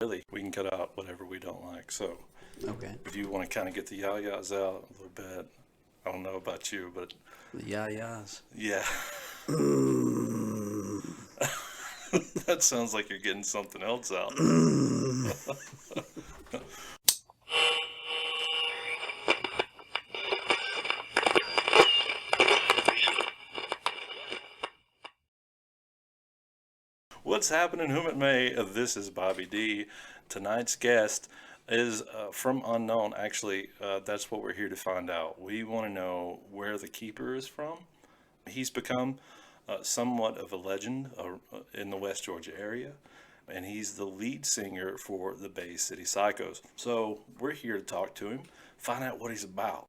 really, we can cut out whatever we don't like. So Okay. if you want to kind of get the yah-yahs out a little bit, I don't know about you, but The yah-yahs. yeah, that sounds like you're getting something else out. What's happening, Whomitmay? This is Bobby D. Tonight's guest is from unknown. Actually, that's what we're here to find out. We want to know where the keeper is from. He's become somewhat of a legend in the West Georgia area, and he's the lead singer for the Bay City Psychos. So we're here to talk to him, find out what he's about,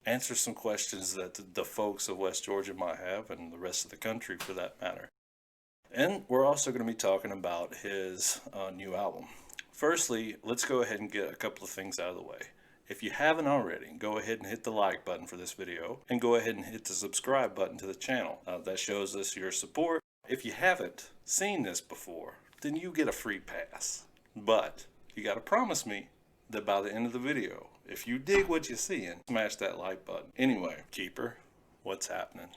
answer some questions that the folks of West Georgia might have, and the rest of the country for that matter. And we're also going to be talking about his new album. Firstly, let's go ahead and get a couple of things out of the way. If you haven't already, go ahead and hit the like button for this video and go ahead and hit the subscribe button to the channel. That shows us your support. If you haven't seen this before, then you get a free pass. But you got to promise me that by the end of the video, if you dig what you're seeing, smash that like button. Anyway, Keeper, what's happening?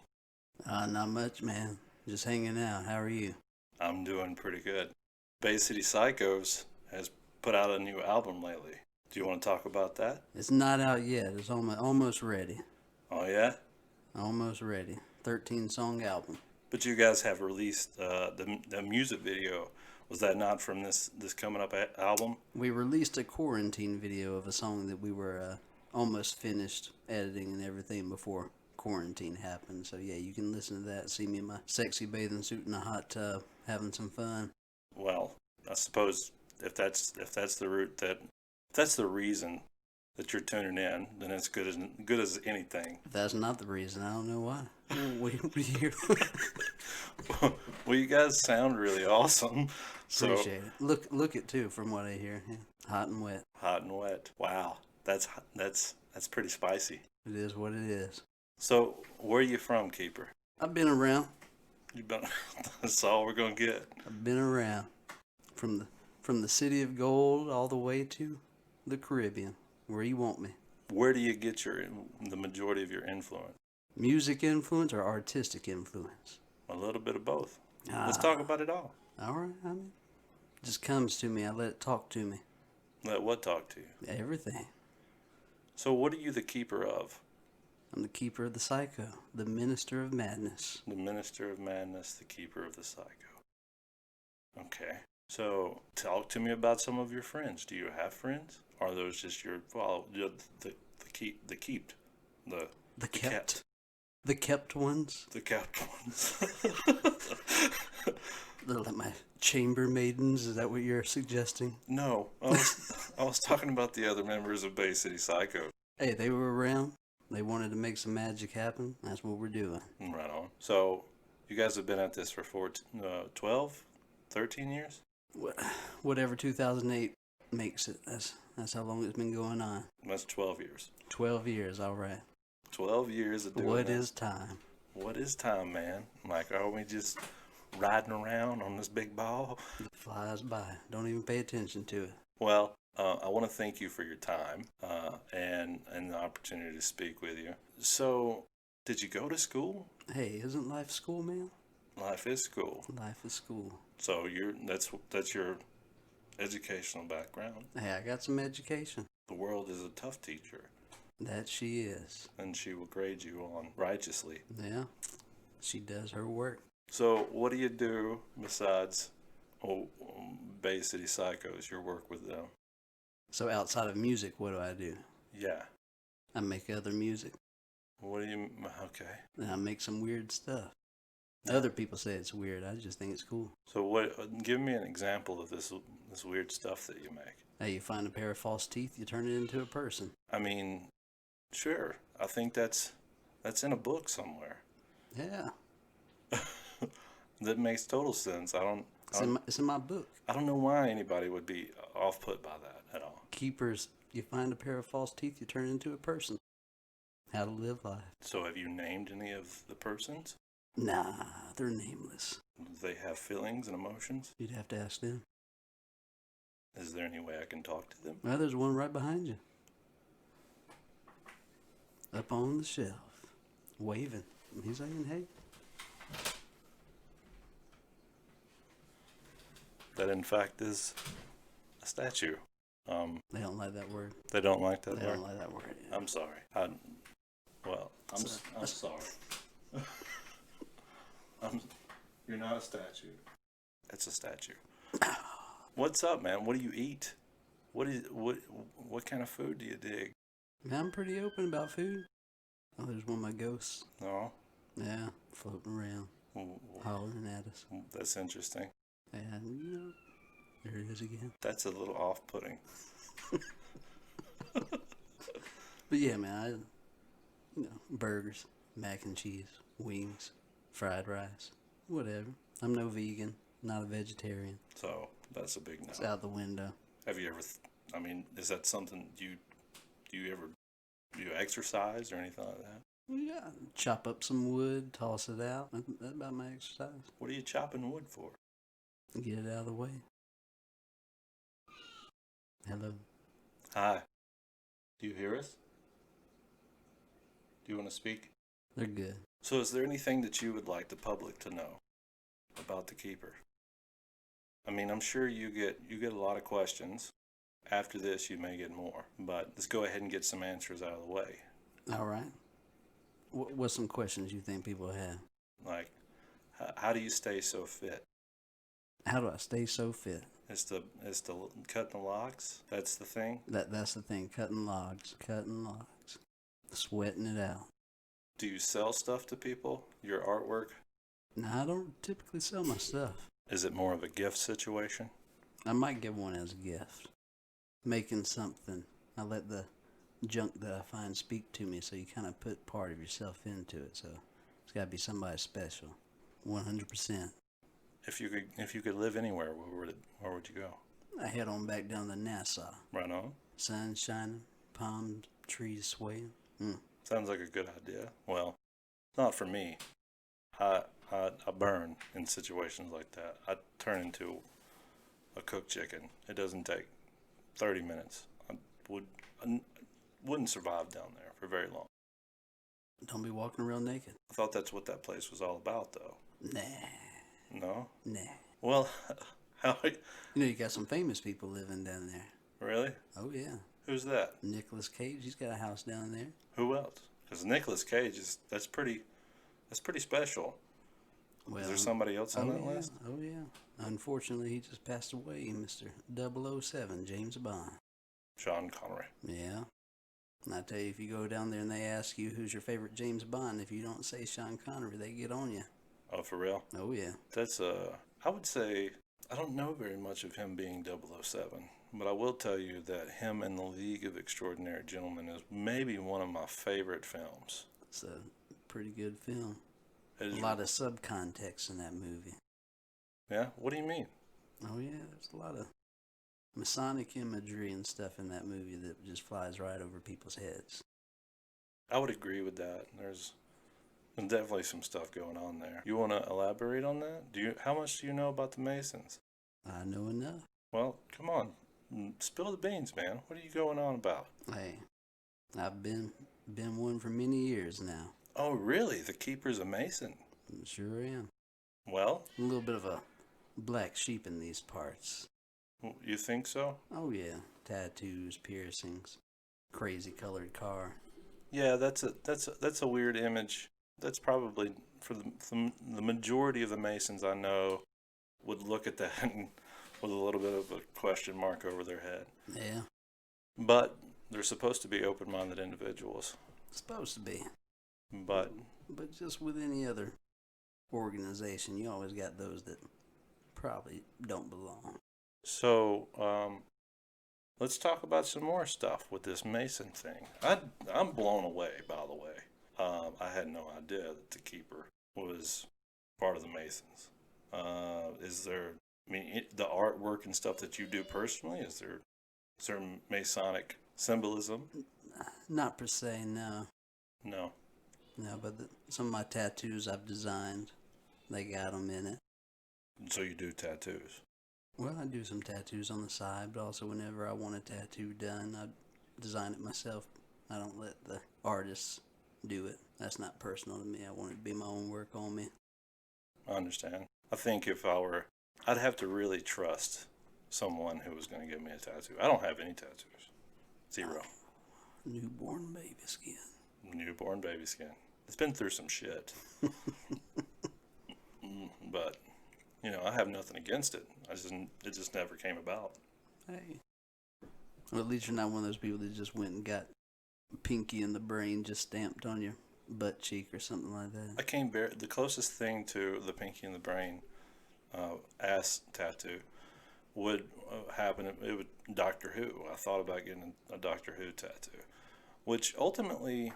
Not much, man. Just hanging out. How are you? I'm doing pretty good. Bay City Psychos has put out a new album lately. Do you want to talk about that? It's not out yet. It's almost ready. Oh yeah? Almost ready. 13-song album. But you guys have released the music video. Was that not from this coming up album? We released a quarantine video of a song that we were almost finished editing and everything before quarantine happened. So yeah, you can listen to that. See me in my sexy bathing suit in a hot tub having some fun. Well, I suppose if that's the route if that's the reason that you're tuning in, then it's good as anything. If that's not the reason, I don't know why. What do you Well, you guys sound really awesome. So appreciate it. Look it too, from what I hear. Yeah. Hot and wet. hot and wet. Wow, that's pretty spicy. It is what it is. So where are you from, Keeper? I've been around. You been, that's all we're gonna get. I've been around from the city of gold all the way to the Caribbean, where you want me. Where do you get the majority of your influence? Music influence or artistic influence? A little bit of both. Let's talk about it all. All right. I mean, it just comes to me. I let it talk to me. Let what talk to you? Everything. So what are you the keeper of? I'm the keeper of the psycho, the minister of madness. The minister of madness, the keeper of the psycho. Okay. So talk to me about some of your friends. Do you have friends? Or are those just your the kept The kept ones. The kept ones. Like my chamber maidens. Is that what you're suggesting? No, I was talking about the other members of Bay City Psycho. Hey, they were around. They wanted to make some magic happen. That's what we're doing. Right on. So you guys have been at this for 12, 13 years? Whatever 2008 makes it. That's how long it's been going on. That's 12 years. 12 years, all right. 12 years of doing What that. is time? What is time, man? Like, are we just riding around on this big ball? It flies by. Don't even pay attention to it. Well, I want to thank you for your time and the opportunity to speak with you. So, did you go to school? Hey, isn't life school, man? Life is school. Life is school. So that's your educational background. Hey, I got some education. The world is a tough teacher. That she is. And she will grade you on righteously. Yeah, she does her work. So what do you do besides Bay City Psychos, your work with them? So outside of music, what do I do? Yeah. I make other music. What do you... Okay. And I make some weird stuff. Other people say it's weird. I just think it's cool. So give me an example of this weird stuff that you make. Hey, you find a pair of false teeth, you turn it into a person. I mean, sure. I think that's in a book somewhere. Yeah. That makes total sense. It's in my book. I don't know why anybody would be off-put by that at all. Keepers, you find a pair of false teeth, you turn it into a person. How to live life. So have you named any of the persons? Nah, they're nameless. Do they have feelings and emotions? You'd have to ask them. Is there any way I can talk to them? Well, there's one right behind you. Up on the shelf. Waving. He's saying, hey. That in fact is a statue. They don't like that word. They don't like that They word? don't like that word. Yeah. I'm sorry. I'm sorry. You're not a statue. It's a statue. What's up, man? What do you eat? What kind of food do you dig? Man, I'm pretty open about food. Oh, there's one of my ghosts. No? Yeah, floating around, hollering at us. That's interesting. And, you know, there it is again. That's a little off-putting. But yeah, man, burgers, mac and cheese, wings, fried rice, whatever. I'm no vegan, not a vegetarian. So that's a big no. It's out the window. Have you ever? Is that something do you exercise or anything like that? Yeah, chop up some wood, toss it out. That's about my exercise. What are you chopping wood for? Get it out of the way. Hello. Hi. Do you hear us? Do you want to speak? They're good. So is there anything that you would like the public to know about the keeper? I'm sure you get a lot of questions. After this, you may get more. But let's go ahead and get some answers out of the way. All right. What's some questions you think people have? Like, how do you stay so fit? How do I stay so fit? It's the cutting the logs. That's the thing. That's the thing. Cutting logs, sweating it out. Do you sell stuff to people? Your artwork? Now, I don't typically sell my stuff. Is it more of a gift situation? I might give one as a gift. Making something. I let the junk that I find speak to me, so you kind of put part of yourself into it. So it's got to be somebody special. 100%. If you could live anywhere, where would you go? I head on back down to Nassau. Right on. Sun shining, palm trees swaying. Sounds like a good idea. Well, not for me. I burn in situations like that. I turn into a cooked chicken. It doesn't take 30 minutes. I wouldn't survive down there for very long. Don't be walking around naked. I thought that's what that place was all about, though. Nah. No? Nah. Well, how? You got some famous people living down there. Really? Oh, yeah. Who's that? Nicolas Cage, he's got a house down there. Who else? Because Nicolas Cage that's pretty special. Well, is there somebody else on that list? Oh, yeah. Unfortunately, he just passed away, Mr. 007, James Bond. Sean Connery. Yeah. And I tell you, if you go down there and they ask you who's your favorite James Bond, if you don't say Sean Connery, they get on you. Oh, for real? Oh, yeah. That's, I would say, I don't know very much of him being 007, but I will tell you that him in the League of Extraordinary Gentlemen is maybe one of my favorite films. It's a pretty good film. A lot of subcontext in that movie. Yeah? What do you mean? Oh, yeah. There's a lot of Masonic imagery and stuff in that movie that just flies right over people's heads. I would agree with that. There's definitely some stuff going on there. You want to elaborate on that? How much do you know about the Masons? I know enough. Well, come on. Spill the beans, man. What are you going on about? Hey, I've been one for many years now. Oh, really? The Keeper's a Mason? Sure am. Well? A little bit of a black sheep in these parts. You think so? Oh, yeah. Tattoos, piercings, crazy colored car. Yeah, that's a weird image. That's probably, for the majority of the Masons I know, would look at that with a little bit of a question mark over their head. Yeah. But they're supposed to be open-minded individuals. Supposed to be. But just with any other organization, you always got those that probably don't belong. So, let's talk about some more stuff with this Mason thing. I'm blown away, by the way. I had no idea that the Keeper was part of the Masons. Is there, the artwork and stuff that you do personally, is there certain Masonic symbolism? Not per se, no. No. No, but some of my tattoos I've designed, they got them in it. So you do tattoos? Well, I do some tattoos on the side, but also whenever I want a tattoo done, I design it myself. I don't let the artists do it. That's not personal to me. I want it to be my own work on me. I understand. I think if I were, I'd have to really trust someone who was going to give me a tattoo. I don't have any tattoos. Zero. Newborn baby skin. Newborn baby skin. It's been through some shit. But, you know, I have nothing against it. It just never came about. Hey. Well, at least you're not one of those people that just went and got pinky in the brain just stamped on your butt cheek or something like that. I came the closest thing to the pinky in the brain ass tattoo would happen. It would Doctor Who. I thought about getting a Doctor Who tattoo, which ultimately,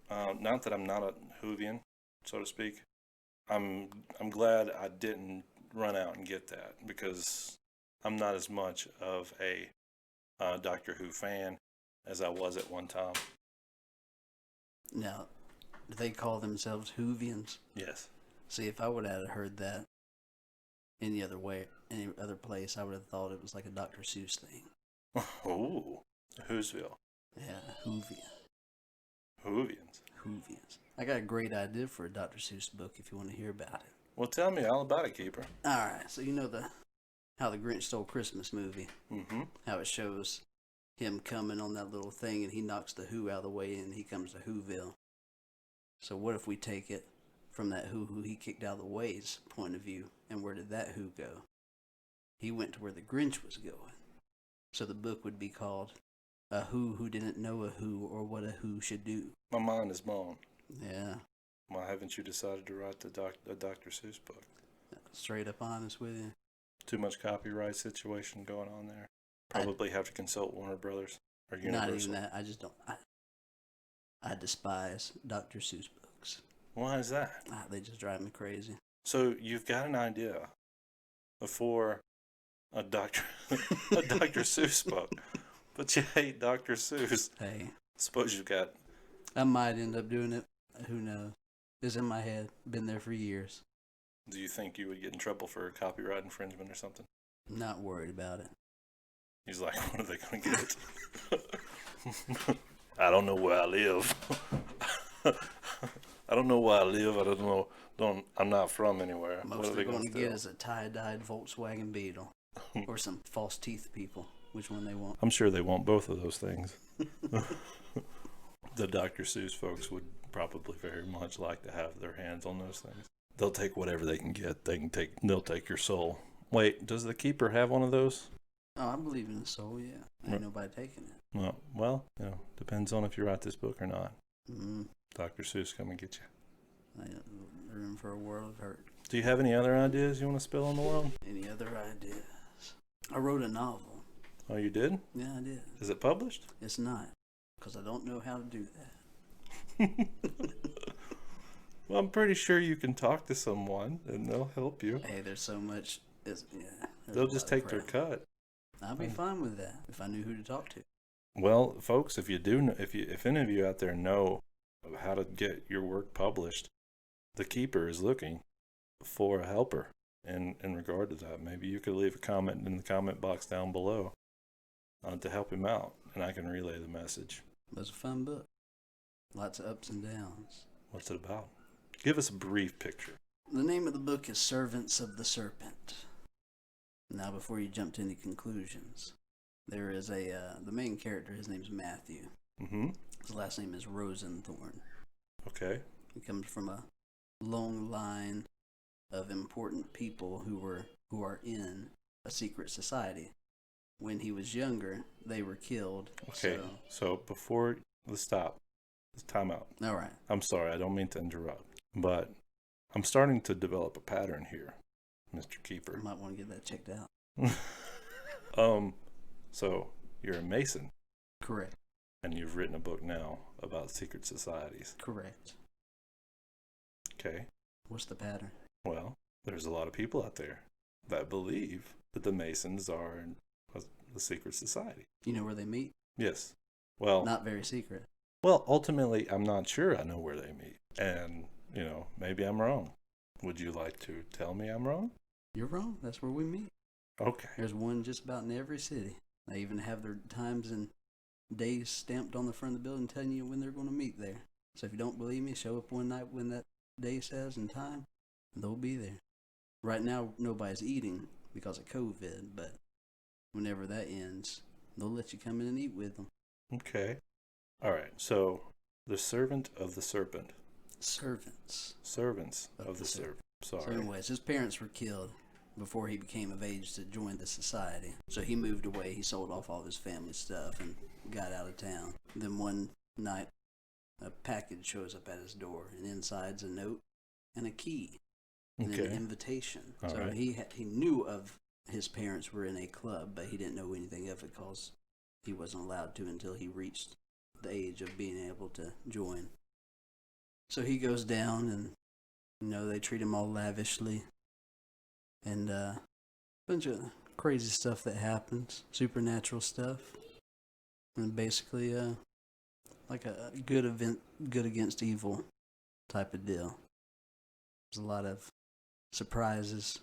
not that I'm not a Whovian, so to speak. I'm glad I didn't run out and get that because I'm not as much of a Doctor Who fan as I was at one time. Now, do they call themselves Whovians? Yes. See, if I would have heard that any other way, any other place, I would have thought it was like a Dr. Seuss thing. Ooh, Whoville. Yeah, Whovian. Whovians. Whovians. I got a great idea for a Dr. Seuss book if you want to hear about it. Well, tell me all about it, Keeper. All right, so you know how the Grinch Stole Christmas movie, Mm-hmm. how it shows him coming on that little thing and he knocks the Who out of the way and he comes to Whoville. So what if we take it from that who he kicked out of the way's point of view, and where did that Who go? He went to where the Grinch was going. So the book would be called A Who Didn't Know a Who, or What a Who Should Do. My mind is blown. Yeah. Why haven't you decided to write a Dr. Seuss book? Straight up honest with you. Too much copyright situation going on there. Probably have to consult Warner Brothers or Universal. Not even that. I just don't. I despise Dr. Seuss books. Why is that? They just drive me crazy. So you've got an idea for a Dr. a Dr. Seuss book, but you hate Dr. Seuss. Hey, Suppose you've got. I might end up doing it. Who knows? It's in my head. Been there for years. Do you think you would get in trouble for copyright infringement or something? Not worried about it. He's like, when are they going to get it? I don't know where I live. I don't know where I live. I don't know. I'm not from anywhere. Most they're going to get is a tie-dyed Volkswagen Beetle or some false teeth people. Which one they want? I'm sure they want both of those things. The Dr. Seuss folks would probably very much like to have their hands on those things. They'll take whatever they can get. They'll take your soul. Wait, does the Keeper have one of those? Oh, I believe in the soul, yeah. Ain't nobody taking it. No. Well, depends on if you write this book or not. Mm-hmm. Dr. Seuss, come and get you. Room for a world of hurt. Do you have any other ideas you want to spill on the world? Any other ideas? I wrote a novel. Oh, you did? Yeah, I did. Is it published? It's not, because I don't know how to do that. Well, I'm pretty sure you can talk to someone and they'll help you. Hey, there's so much. They'll just take their cut. I'd be fine with that if I knew who to talk to. Well, folks, if any of you out there know how to get your work published, the Keeper is looking for a helper. And in regard to that, maybe you could leave a comment in the comment box down below to help him out, and I can relay the message. It was a fun book. Lots of ups and downs. What's it about? Give us a brief picture. The name of the book is Servants of the Serpent. Now, before you jump to any conclusions, there is the main character, his name's Matthew. Mm-hmm. His last name is Rosenthorn. Okay. He comes from a long line of important people who are in a secret society. When he was younger, they were killed. Okay. So before let's stop. Let's time out. All right. I'm sorry, I don't mean to interrupt, but I'm starting to develop a pattern here, Mr. Keeper. I might want to get that checked out. So you're a Mason. Correct. And you've written a book now about secret societies. Correct. Okay. What's the pattern? Well, there's a lot of people out there that believe that the Masons are a secret society. You know where they meet? Yes. Well, not very secret. Well, ultimately, I'm not sure I know where they meet. And, maybe I'm wrong. Would you like to tell me I'm wrong? You're wrong. That's where we meet. Okay. There's one just about in every city. They even have their times and days stamped on the front of the building telling you when they're going to meet there. So if you don't believe me, show up one night when that day says and time, they'll be there. Right now, nobody's eating because of COVID, but whenever that ends, they'll let you come in and eat with them. Okay. All right. So, the servant of the serpent. Servants Servants of the serpent. So Sorry. anyways, his parents were killed before he became of age to join the society. So he moved away. He sold off all his family stuff and got out of town. Then one night, a package shows up at his door, and inside's a note and a key and Okay. an invitation. All so right. he knew of his parents were in a club, but he didn't know anything of it because he wasn't allowed to until he reached the age of being able to join. So he goes down, and they treat him all lavishly, and a bunch of crazy stuff that happens, supernatural stuff, and basically like a good against evil type of deal. There's a lot of surprises,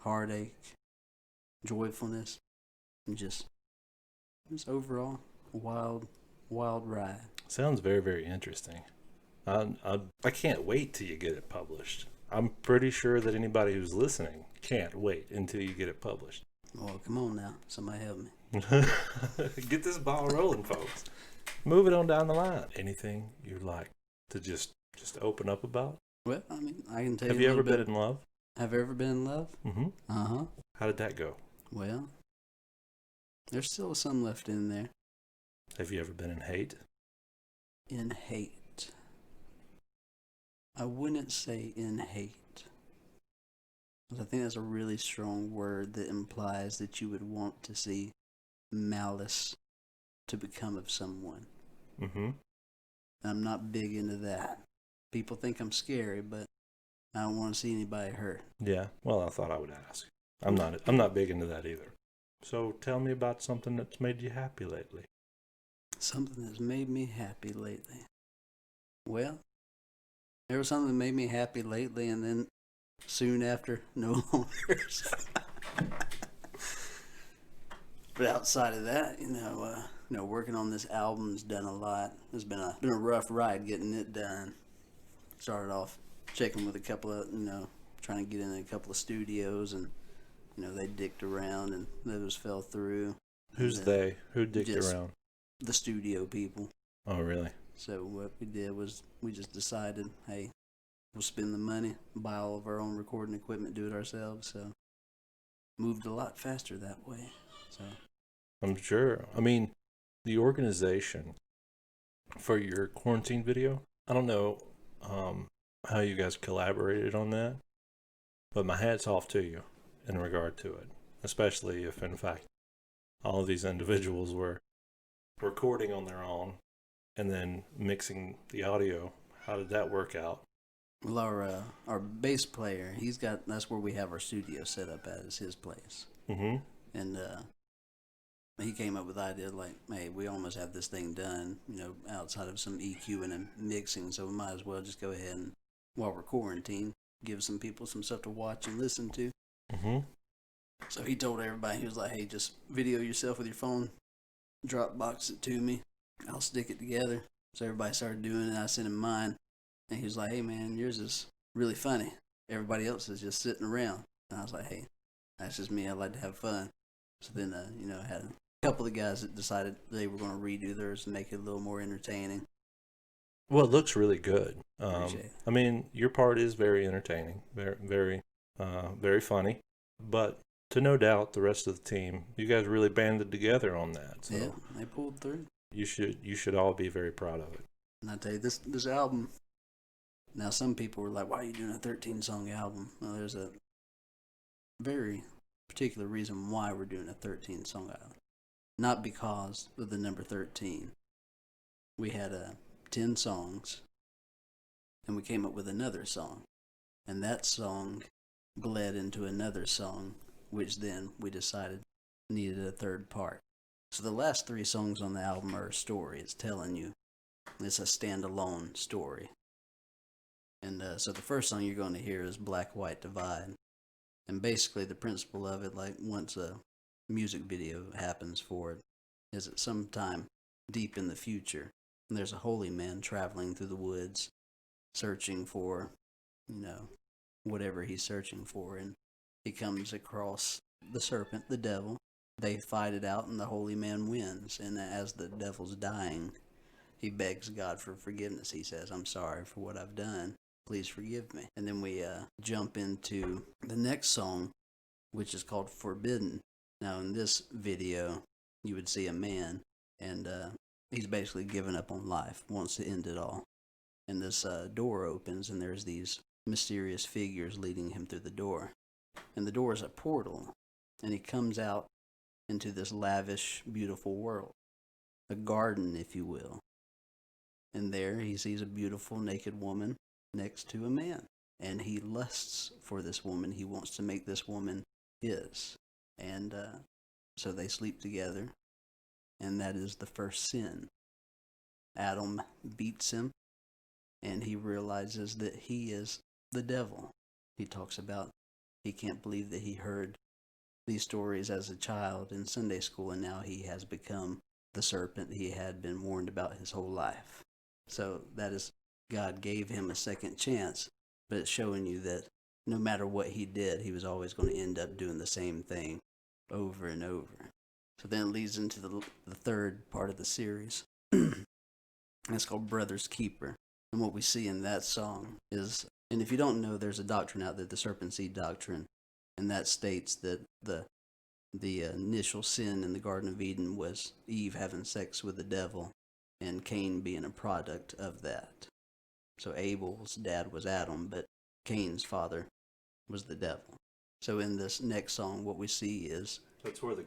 heartache, joyfulness, and just overall a wild ride. Sounds very, very interesting. I can't wait till you get it published. I'm pretty sure that anybody who's listening can't wait until you get it published. Well, come on now, somebody help me. Get this ball rolling, folks. Move it on down the line. Anything you'd like to just open up about? Well, I mean, I can tell Have you. you ever been in love? Have you ever been in love? Mm-hmm. Uh-huh. How did that go? Well, there's still some left in there. Have you ever been in hate? In hate. I wouldn't say in hate. I think that's a really strong word that implies that you would want to see malice to become of someone. Mm-hmm. I'm not big into that. People think I'm scary, but I don't want to see anybody hurt. Yeah. Well, I thought I would ask. I'm not big into that either. So tell me about something that's made you happy lately. Something that's made me happy lately. Well, there was something that made me happy lately, and then soon after, no longer. But outside of that, working on this album's done a lot. It's been a rough ride getting it done. Started off checking with a couple of, trying to get in a couple of studios, and they dicked around and those fell through. Who's they? Who dicked around? The studio people. Oh, really? So what we did was we just decided, hey, we'll spend the money, buy all of our own recording equipment, do it ourselves. So moved a lot faster that way. So I'm sure. I mean, the organization for your quarantine video, I don't know how you guys collaborated on that, but my hat's off to you in regard to it, especially if, in fact, all of these individuals were recording on their own and then mixing the audio. How did that work out? Well, our bass player, that's where we have our studio set up at, is his place. Mm-hmm. And he came up with the idea like, hey, we almost have this thing done, outside of some EQ and mixing, so we might as well just go ahead and, while we're quarantined, give some people some stuff to watch and listen to. Mm-hmm. So he told everybody, he was like, hey, just video yourself with your phone, Dropbox it to me, I'll stick it together. So everybody started doing it, I sent him mine, and he was like, hey man, yours is really funny. Everybody else is just sitting around. And I was like, hey, that's just me, I like to have fun. So then, I had a couple of guys that decided they were going to redo theirs and make it a little more entertaining. Well, it looks really good. Appreciate it. I mean, your part is very entertaining, very, very, very funny. But to no doubt, the rest of the team, you guys really banded together on that. So Yeah, they pulled through. you should all be very proud of it. And I tell you, this album. Now, some people were like, "Why are you doing a 13-song album?" Well, there's a very particular reason why we're doing a 13-song album. Not because of the number 13. We had 10 songs, and we came up with another song, and that song bled into another song, which then we decided needed a third part. So the last 3 songs on the album are a story. It's telling you. It's a standalone story. And so the first song you're going to hear is Black White Divide. And basically, the principle of it, like once a music video happens for it, is that sometime deep in the future, there's a holy man traveling through the woods, searching for, whatever he's searching for, and he comes across the serpent, the devil. They fight it out, and the holy man wins. And as the devil's dying, he begs God for forgiveness. He says, "I'm sorry for what I've done. Please forgive me." And then we jump into the next song, which is called Forbidden. Now, in this video, you would see a man, and he's basically given up on life, wants to end it all. And this door opens, and there's these mysterious figures leading him through the door. And the door is a portal, and he comes out into this lavish, beautiful world. A garden, if you will. And there he sees a beautiful naked woman next to a man. And he lusts for this woman. He wants to make this woman his. And so they sleep together. And that is the first sin. Adam beats him. And he realizes that he is the devil. He talks about he can't believe that he heard these stories as a child in Sunday school, and now he has become the serpent he had been warned about his whole life. So that is, God gave him a second chance, but it's showing you that no matter what he did, he was always going to end up doing the same thing over and over. So then it leads into the third part of the series. It's called Brother's Keeper. And what we see in that song is, and if you don't know, there's a doctrine out there, the serpent seed doctrine, and that states that the initial sin in the Garden of Eden was Eve having sex with the devil, and Cain being a product of that. So Abel's dad was Adam, but Cain's father was the devil. So in this next song, what we see is That's where the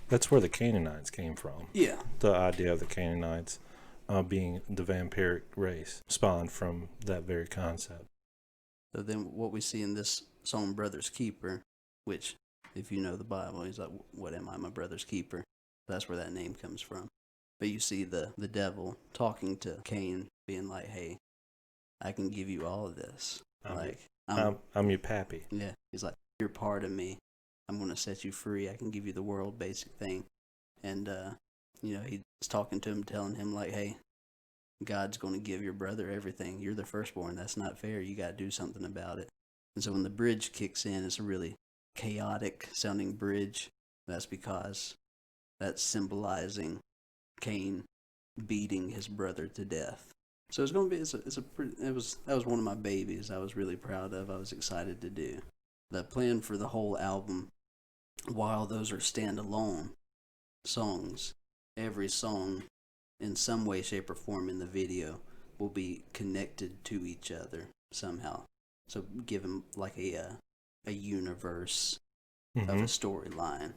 That's where the Canaanites came from. Yeah. The idea of the Canaanites being the vampiric race spawned from that very concept. So then what we see in this song, Brother's Keeper, which, if you know the Bible, he's like, "What am I, my brother's keeper?" That's where that name comes from. But you see the devil talking to Cain, being like, "Hey, I can give you all of this. I'm your pappy." Yeah, he's like, "You're part of me. I'm going to set you free. I can give you the world," basic thing. And, he's talking to him, telling him, like, "Hey, God's going to give your brother everything. You're the firstborn. That's not fair. You got to do something about it." And so when the bridge kicks in, it's a really chaotic sounding bridge. That's because that's symbolizing Cain beating his brother to death. So it's going to be, that was one of my babies I was really proud of. I was excited to do. The plan for the whole album, while those are standalone songs, every song in some way, shape, or form in the video will be connected to each other somehow. So give them like a universe of a storyline.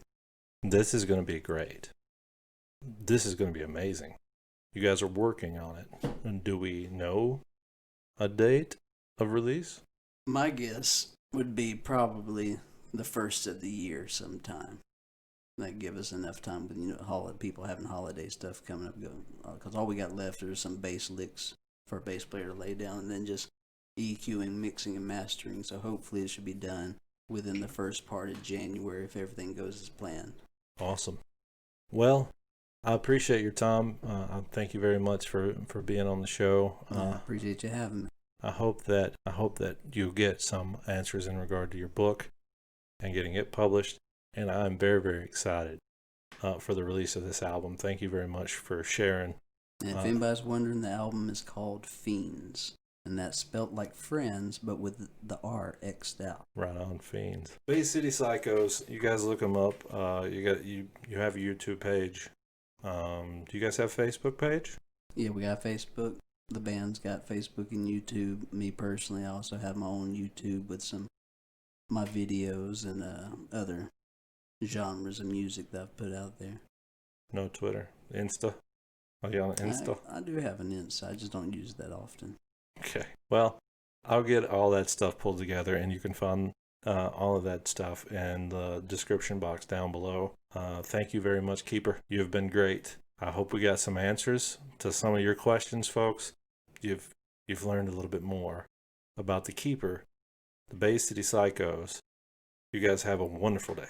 This is going to be great. This is going to be amazing. You guys are working on it. And do we know a date of release? My guess would be probably the first of the year sometime. That give us enough time with people having holiday stuff coming up. Because all we got left are some bass licks for a bass player to lay down, and then just EQing, mixing, and mastering. So hopefully it should be done within the first part of January if everything goes as planned. Awesome. Well, I appreciate your time. Thank you very much for being on the show. I appreciate you having me. I hope that you get some answers in regard to your book and getting it published. And I'm very, very excited for the release of this album. Thank you very much for sharing. And if anybody's wondering, the album is called Fiends. And that's spelt like friends, but with the R X'd out. Right on, Fiends. Bay City Psychos. You guys look them up. You have a YouTube page. Do you guys have a Facebook page? Yeah, we got Facebook. The band's got Facebook and YouTube. Me personally, I also have my own YouTube with my videos and other genres of music that I've put out there. No Twitter? Insta? Are you on Insta? I do have an Insta. I just don't use it that often. Okay. Well, I'll get all that stuff pulled together, and you can find all of that stuff in the description box down below. Thank you very much, Keeper. You have been great. I hope we got some answers to some of your questions, folks. You've learned a little bit more about the Keeper the Bay City Psychos. You guys have a wonderful day.